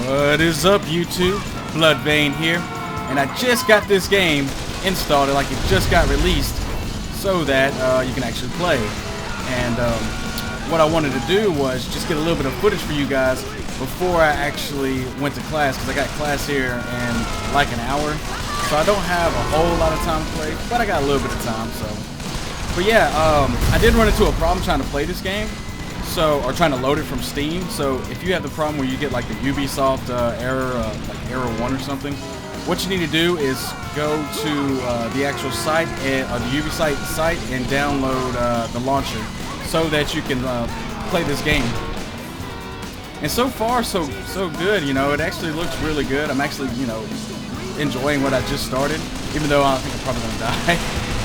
What is up, YouTube? Bloodvein here, and I just got this game installed, like it just got released, so that you can actually play. And what I wanted to do was just get a little bit of footage for you guys before I actually went to class, because I got class here in like an hour, so I don't have a whole lot of time to play, but I got a little bit of time. So, but yeah, I did run into a problem trying to play this game. So, or trying to load it from Steam. So if you have the problem where you get like the Ubisoft error, like error 1 or something, what you need to do is go to the actual site, or the Ubisoft site, and download the launcher so that you can play this game. And so far, so good. You know, it actually looks really good. I'm actually, you know, enjoying what I just started, even though I think I'm probably gonna die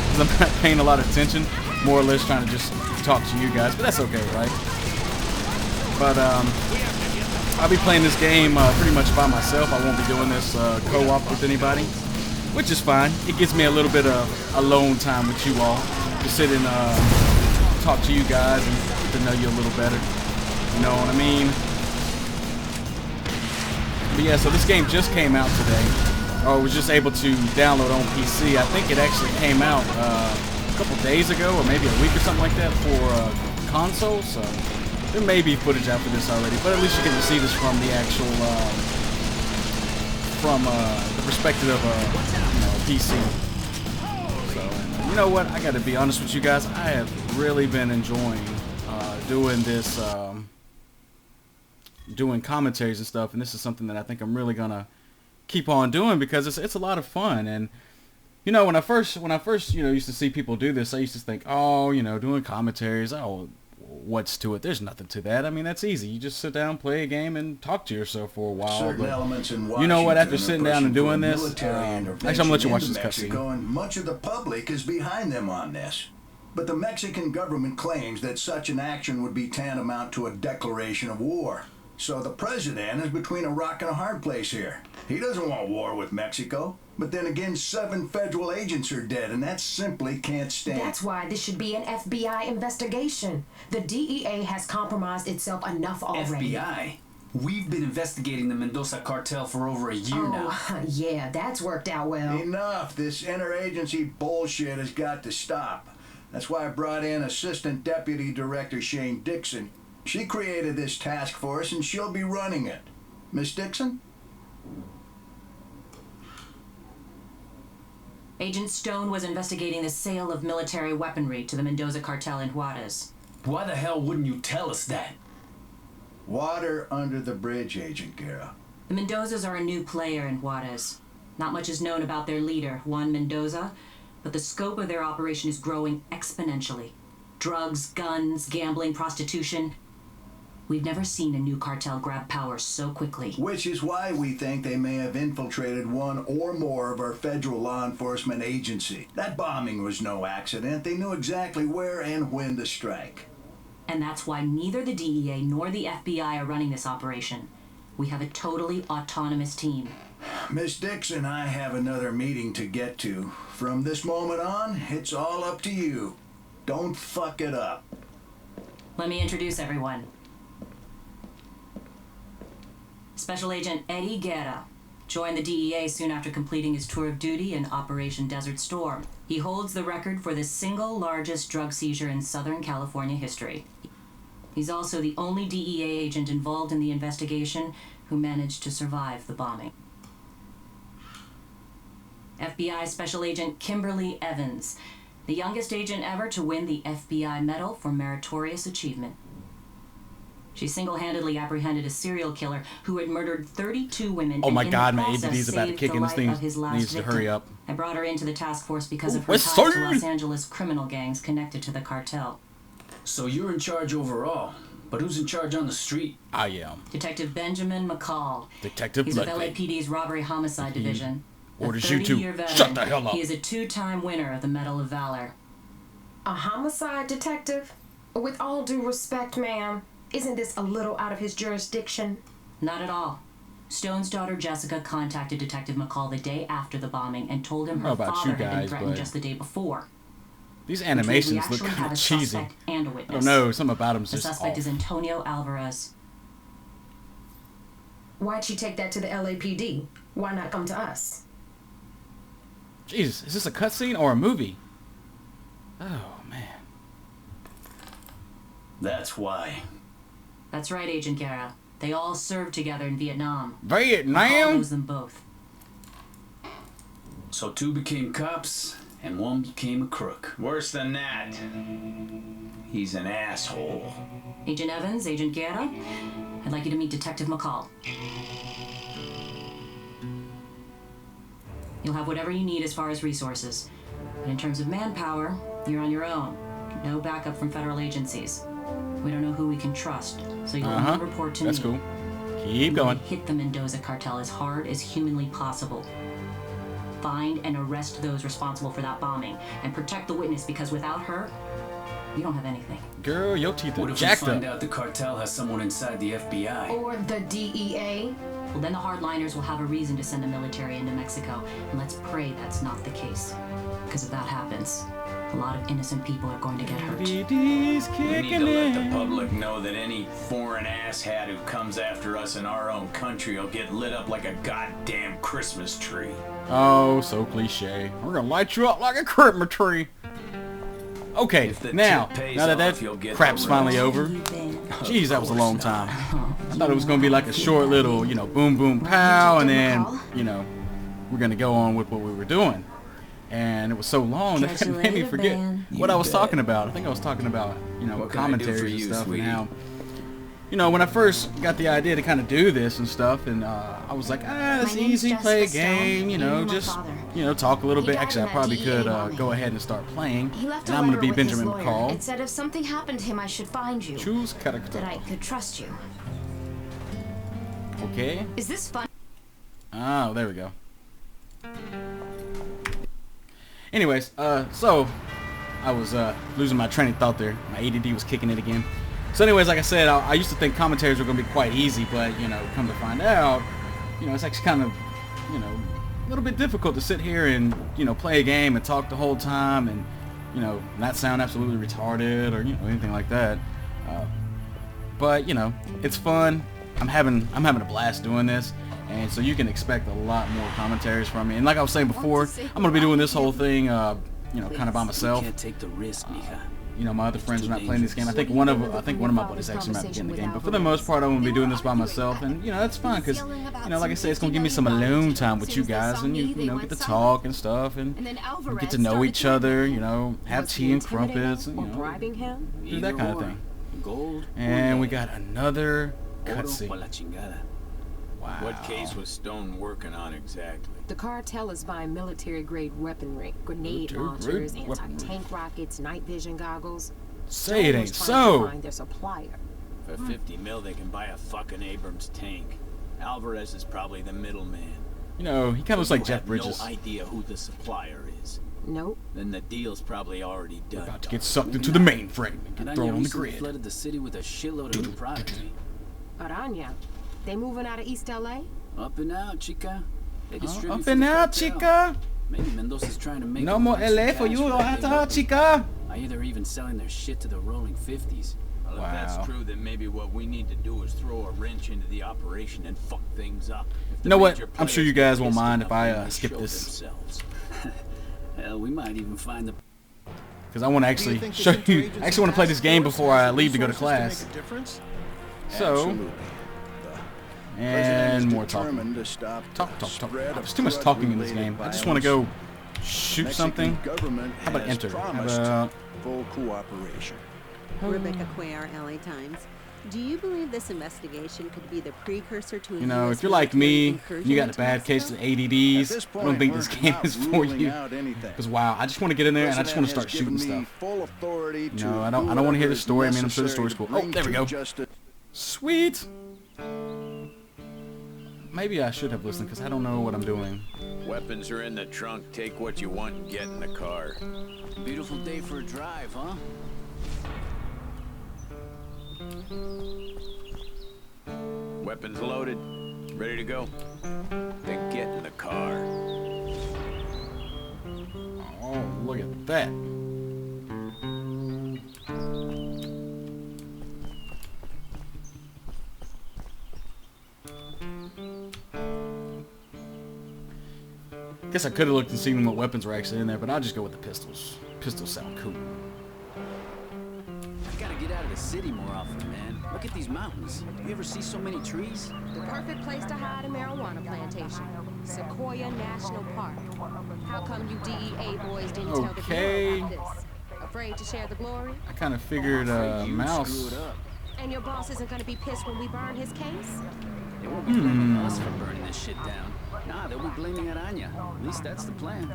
because I'm not paying a lot of attention. More or less trying to just talk to you guys, but that's okay, right? But I'll be playing this game pretty much by myself. I won't be doing this co-op with anybody, which is fine. It gives me a little bit of alone time with you all to sit and talk to you guys and get to know you a little better. You know what I mean? But yeah, so this game just came out today, or was just able to download on PC. I think it actually came out a couple days ago, or maybe a week or something like that for console. So there may be footage out for this already, but at least you get to see this from the actual, from the perspective of you know, PC. So you know what? I got to be honest with you guys. I have really been enjoying doing this, doing commentaries and stuff, and this is something that I think I'm really gonna keep on doing because it's a lot of fun. And you know, when I first you know, used to see people do this, I used to think, oh, you know, doing commentaries, oh, what's to it? There's nothing to that. I mean, that's easy. You just sit down, play a game, and talk to yourself for a while. But you know what? After sitting down and doing this, actually, I'm gonna let you watch this cutscene. And much of the public is behind them on this. But the Mexican government claims that such an action would be tantamount to a declaration of war. So the president is between a rock and a hard place here. He doesn't want war with Mexico. But then again, 7 federal agents are dead, and that simply can't stand. That's why this should be an FBI investigation. The DEA has compromised itself enough already. FBI? We've been investigating the Mendoza cartel for over a year now. Oh, yeah, that's worked out well. Enough. This interagency bullshit has got to stop. That's why I brought in Assistant Deputy Director Shane Dixon. She created this task force, and she'll be running it. Miss Dixon? Agent Stone was investigating the sale of military weaponry to the Mendoza cartel in Juarez. Why the hell wouldn't you tell us that? Water under the bridge, Agent Guerra. The Mendozas are a new player in Juarez. Not much is known about their leader, Juan Mendoza, but the scope of their operation is growing exponentially. Drugs, guns, gambling, prostitution. We've never seen a new cartel grab power so quickly. Which is why we think they may have infiltrated one or more of our federal law enforcement agency. That bombing was no accident. They knew exactly where and when to strike. And that's why neither the DEA nor the FBI are running this operation. We have a totally autonomous team. Miss Dixon, I have another meeting to get to. From this moment on, it's all up to you. Don't fuck it up. Let me introduce everyone. Special Agent Eddie Guerra joined the DEA soon after completing his tour of duty in Operation Desert Storm. He holds the record for the single largest drug seizure in Southern California history. He's also the only DEA agent involved in the investigation who managed to survive the bombing. FBI Special Agent Kimberly Evans, the youngest agent ever to win the FBI Medal for Meritorious Achievement. She single-handedly apprehended a serial killer who had murdered 32 women. Oh my and God, in the my process ADD's about to saved kick the in. This life thing of his last needs to victim. hurry up. I brought her into the task force because of her West ties to Side. Los Angeles criminal gangs connected to the cartel. So you're in charge overall, but who's in charge on the street? I am. Detective Benjamin McCall. Detective He's with Bloodvein. LAPD's Robbery Homicide Division. Orders A you to 30-year veteran. shut the hell up. He is a 2-time winner of the Medal of Valor. A homicide detective? With all due respect, ma'am, isn't this a little out of his jurisdiction? Not at all. Stone's daughter Jessica contacted Detective McCall the day after the bombing and told him her father had been threatened just the day before. These animations look kind of cheesy. And a I witness. don't know, something about him's The just suspect off. is Antonio Alvarez. Why'd she take that to the LAPD? Why not come to us? Jesus, is this a cutscene or a movie? Oh, man. That's why. That's right, Agent Guerra. They all served together in Vietnam. Vietnam? McCall knows them both. So 2 became cops, and 1 became a crook. Worse than that. He's an asshole. Agent Evans, Agent Guerra, I'd like you to meet Detective McCall. You'll have whatever you need as far as resources. But in terms of manpower, you're on your own. No backup from federal agencies. We don't know who we can trust, so you'll only report to me. That's cool. Keep going. Hit the Mendoza cartel as hard as humanly possible. Find and arrest those responsible for that bombing, and protect the witness, because without her, you don't have anything. Girl, your teeth are What if we jacked find up. out the cartel has someone inside the FBI? Or the DEA? Well, then the hardliners will have a reason to send the military into Mexico, and let's pray that's not the case. Because if that happens, a lot of innocent people are going to get hurt. DD's We need kicking to let the in. public know that any foreign asshat who comes after us in our own country will get lit up like a goddamn Christmas tree. Oh, so cliche. We're gonna light you up like a Christmas tree. Okay, If the now tip pays that off, you'll get crap's the finally rest. over. Jeez, that was a long time. I thought it was gonna be like a short little, you know, boom boom pow, and then, you know, we're gonna go on with what we were doing. And it was so long that Catch it you made me later, forget man. what You I was bet. talking about. I think I was talking about, you know, What can I do commentaries for and you, stuff, sweetie? and how, you know, when I first got the idea to kind of do this and stuff, and I was like, it's My name's easy, play a Jessica game, Stone. you know, You're my just, father. you know, talk a little He bit. died Actually, in I probably that could DEA bombing. go ahead and start playing. He left And a I'm letter gonna be with his Benjamin lawyer. McCall. It said if something happened to him, I should find you. Choose character. That I could trust you. Okay. Is this fun? Oh, there we go. Anyways, so I was losing my train of thought there. My ADD was kicking it again. So anyways, like I said, I used to think commentaries were going to be quite easy, but, you know, come to find out, you know, it's actually kind of, you know, a little bit difficult to sit here and, you know, play a game and talk the whole time and, you know, not sound absolutely retarded or, you know, anything like that. But, you know, it's fun. I'm having a blast doing this. And so you can expect a lot more commentaries from me. And like I was saying before, I'm going to be doing this whole thing, you know, kind of by myself. Can't take the risk, mija. You know, my other friends are not playing this game. I think one of my buddies actually might be in the game. But for the most part, I'm going to be doing this by myself. And, you know, that's fun because, you know, like I said, it's going to give me some alone time with you guys. And, you know, get to talk and stuff. And get to know each other, you know, have tea and crumpets. And, you know, Bribing him? do that kind of thing. Gold. And we got another Oro pa cutscene. la chingada. Wow. What case was Stone working on exactly? The cartel is buying military-grade weaponry, grenade Military-grade launchers, weaponry. anti-tank rockets, night vision goggles. Say it Stone ain't was trying to so. find their supplier. For 50 mil, they can buy a fucking Abrams tank. Alvarez is probably the middleman. You know, he kind of looks like You Jeff have Bridges. no idea who the supplier is. Nope. Then the deal's probably already done. About to get sucked into the mainframe and get Araña thrown on the recently grid. flooded the city with a shitload of new property. Araña. They moving out of East LA? Up and out, chica. They distribute Up for and the out, cartel. chica. Maybe Mendoza's trying to make No a more bunch of LA for cash you, what they Rata, work. chica. Either even selling their shit to the rolling 50s. Well, if Wow. that's true, then maybe what we need to do is throw a wrench into the operation and fuck things up. If the You know what? major I'm sure players you guys get won't pissed mind if enough, I they may skip show this. themselves. Hell, we might even find the Because I want to actually show you. I actually want to play this game before I leave to go to class. So, and more talking. Talk. There's too much talking in this game. I just want to go shoot something. How about enter? How about full cooperation? Rebecca Cuellar, LA Times. Do you believe this investigation could be the precursor to a You know, US if you're like military me, incursion you got a into bad Mexico? case of ADDs, I don't think this game is for you. Because wow, I just want to get in there and I just want to start shooting stuff. No, I don't want to hear the story. I mean, I'm sure the story's cool. Oh, there we go. Sweet. Maybe I should have listened because I don't know what I'm doing. Weapons are in the trunk. Take what you want and get in the car. beautiful day for a drive, huh? Weapons loaded. Ready to go? Then get in the car. Oh, look at that. Guess I could have looked and seen what weapons were actually in there, but I'll just go with the pistols. Pistols sound cool. I gotta get out of the city more often, man. Look at these mountains. You ever see so many trees? The perfect place to hide a marijuana plantation. Sequoia National Park. How come you DEA boys didn't tell the Bureau about this? Afraid to share the glory? I kind of figured Mouse. And your boss isn't gonna be pissed when we burn his case? They won't be blaming us for burning this shit down. Nah, they'll be blaming Aranya. At least that's the plan.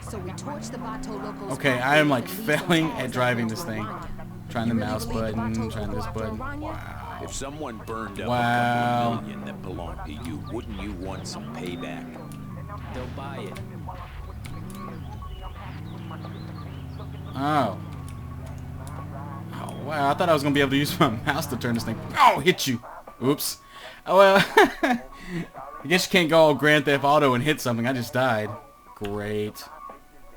So we torch the Vato Locos. Okay, I am like failing at driving this thing. Trying the mouse button, trying this button. Wow. If someone burned up Wow. a couple $1 million that belonged to you, wouldn't you want some payback? They'll buy it. Oh. Oh, wow. I thought I was going to be able to use my mouse to turn this thing. Oh, hit you. Oops. Oh, well. I guess you can't go all Grand Theft Auto and hit something. I just died. Great.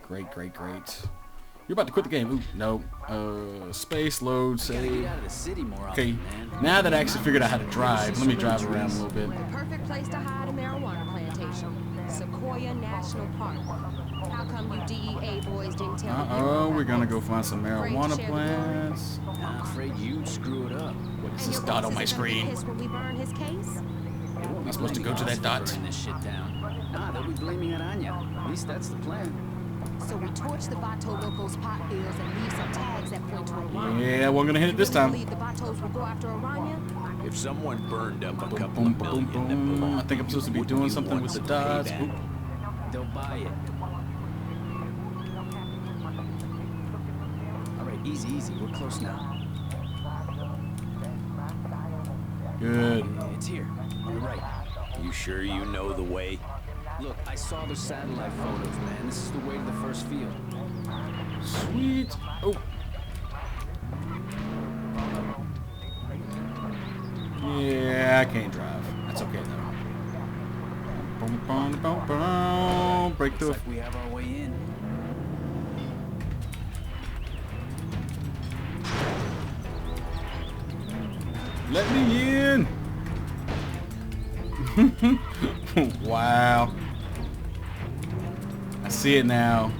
Great, great, great. You're about to quit the game. Ooh, no. Space, load, save. Okay, now that I actually figured out how to drive, let me drive around a little bit. The perfect place to hide a marijuana plantation. Sequoia National Park. How come you DEA boys didn't tell the Bureau about We're gonna go this? find some marijuana plants. I'm afraid you screw it up. What is this dot on my screen? When we burn his case? Am I supposed to go to that dot? This shit down. Nah, they'll be blaming Aranya. At least that's the plan. So we torch the Vato Locos pot fields and leave some tags that point to Aranya. Yeah, we're gonna hit it this time. Believe the Vatos will go after Aranya? If someone burned up a couple Boom, of boom, million that boom. belonged I think I'm supposed to be wouldn't doing you something want with the some dots. payback? Oop. They'll buy it. All right, easy, easy. We're close now. Good. It's here. On the right. You sure you know the way? Look, I saw the satellite photos, man. This is the way to the first field. Sweet. Oh. Yeah, I can't drive. That's okay though. Boom, boom, boom, boom. Break through. Looks like we have our way in. Let me in. Wow. I see it now.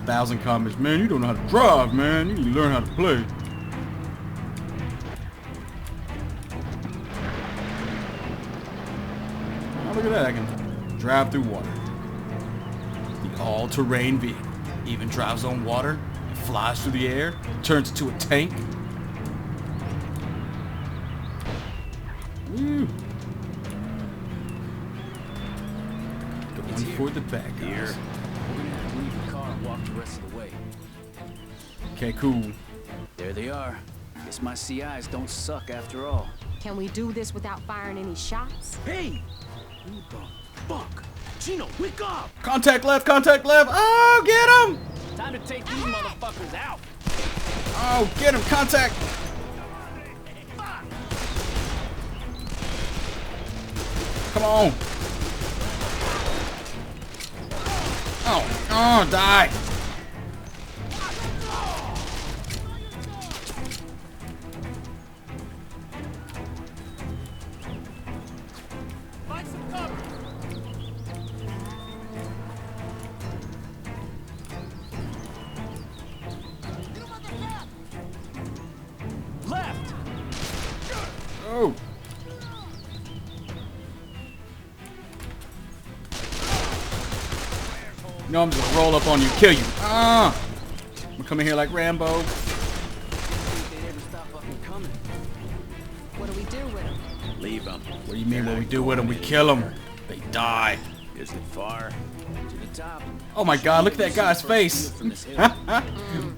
1,000 comments. Man, you don't know how to drive, man. You need to learn how to play. Oh, look at that. I can drive through water. The all-terrain vehicle. Even drives on water. It flies through the air. Turns into a tank. Woo. Going for the back guys. We're gonna have to leave the car and walk the rest of the way. Okay, cool. There they are. Guess my CIs don't suck after all. Can we do this without firing any shots? Hey! Who the fuck? Chino, wake up! Contact left, contact left. Oh, get him! Time to take these motherfuckers out! Oh, get him, contact. Come on. Oh, die. Find some cover! Left! Oh. No, I'm just gonna roll up on you, kill you. Ah! I'm coming here like Rambo. They never stop fucking coming. What do we do with them? Leave them. What do you mean what we do with them? We kill them. They die. Is it far? To the top. Oh my god, look at that guy's face. From this hill.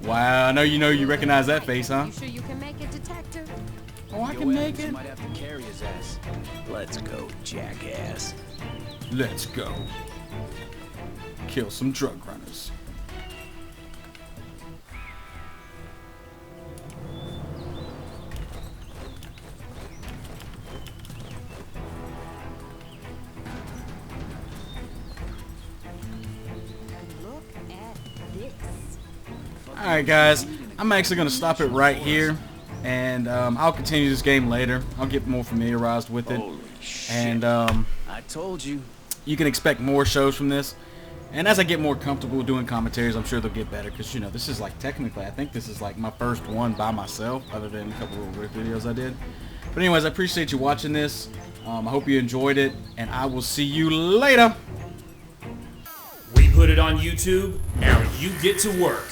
Wow, I know you recognize that face, huh? You sure you can make it, detective? Oh, I Yo, can make Evans it. might have to carry his ass. Let's go, jackass. Let's go. Kill some drug runners. Look at this. Alright guys, I'm actually going to stop it right here. And I'll continue this game later. I'll get more familiarized with it. Holy shit. And I told you. you can expect more shows from this. And as I get more comfortable doing commentaries, I'm sure they'll get better, because, you know, this is like technically, I think this is like my first one by myself, other than a couple of videos I did. But anyways, I appreciate you watching this. I hope you enjoyed it, and I will see you later. We put it on YouTube, now you get to work.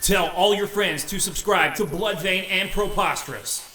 Tell all your friends to subscribe to Bloodvein and Preposterous.